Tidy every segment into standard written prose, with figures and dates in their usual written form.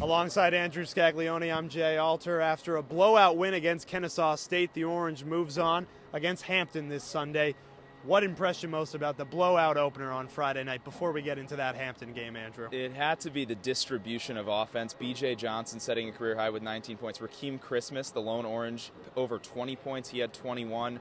Alongside Andrew Scaglione, I'm Jay Alter. After a blowout win against Kennesaw State, the Orange moves on against Hampton this Sunday. What impressed you most about the blowout opener on Friday night before we get into that Hampton game, Andrew? It had to be the distribution of offense. B.J. Johnson setting a career high with 19 points. Rakeem Christmas, the lone Orange, over 20 points. He had 21.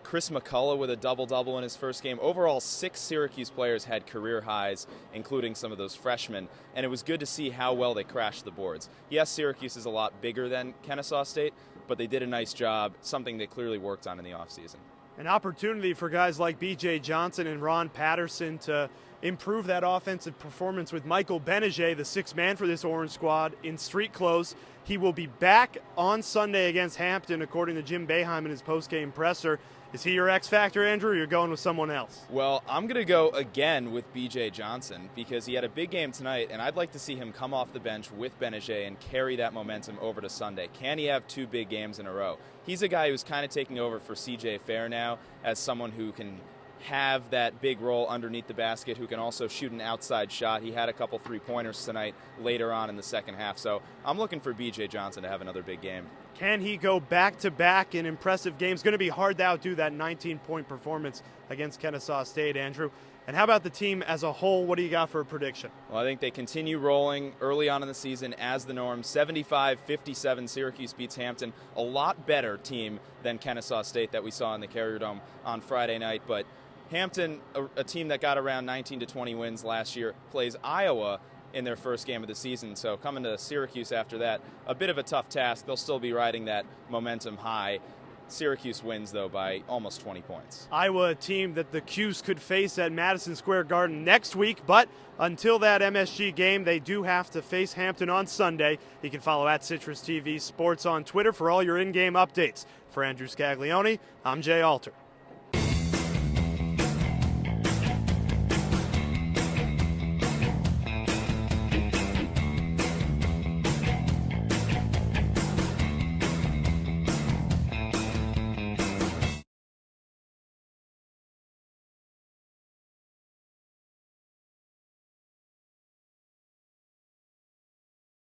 Chris McCullough with a double-double in his first game. Overall, 6 Syracuse players had career highs, including some of those freshmen, and it was good to see how well they crashed the boards. Yes, Syracuse is a lot bigger than Kennesaw State, but they did a nice job, something they clearly worked on in the offseason. An opportunity for guys like B.J. Johnson and Ron Patterson to improve that offensive performance with Michael Benajay, the sixth man for this Orange squad, in street clothes. He will be back on Sunday against Hampton, according to Jim Boeheim in his postgame presser. Is he your X factor, Andrew, or you're going with someone else? Well, I'm going to go again with B.J. Johnson because he had a big game tonight, and I'd like to see him come off the bench with Benajay and carry that momentum over to Sunday. Can he have 2 big games in a row? He's a guy who's kind of taking over for C.J. Fair now as someone who can have that big role underneath the basket, who can also shoot an outside shot. He had a couple three-pointers tonight later on in the second half. So I'm looking for B.J. Johnson to have another big game. Can he go back-to-back in impressive games? Going to be hard to outdo that 19-point performance against Kennesaw State, Andrew. And how about the team as a whole? What do you got for a prediction? Well, I think they continue rolling early on in the season as the norm. 75-57, Syracuse beats Hampton. A lot better team than Kennesaw State that we saw in the Carrier Dome on Friday night. But Hampton, a team that got around 19 to 20 wins last year, plays Iowa in their first game of the season. So coming to Syracuse after that, a bit of a tough task. They'll still be riding that momentum high. Syracuse wins, though, by almost 20 points. Iowa, a team that the Cuse could face at Madison Square Garden next week, but until that MSG game, they do have to face Hampton on Sunday. You can follow at CitrusTV Sports on Twitter for all your in-game updates. For Andrew Scaglione, I'm Jay Alter.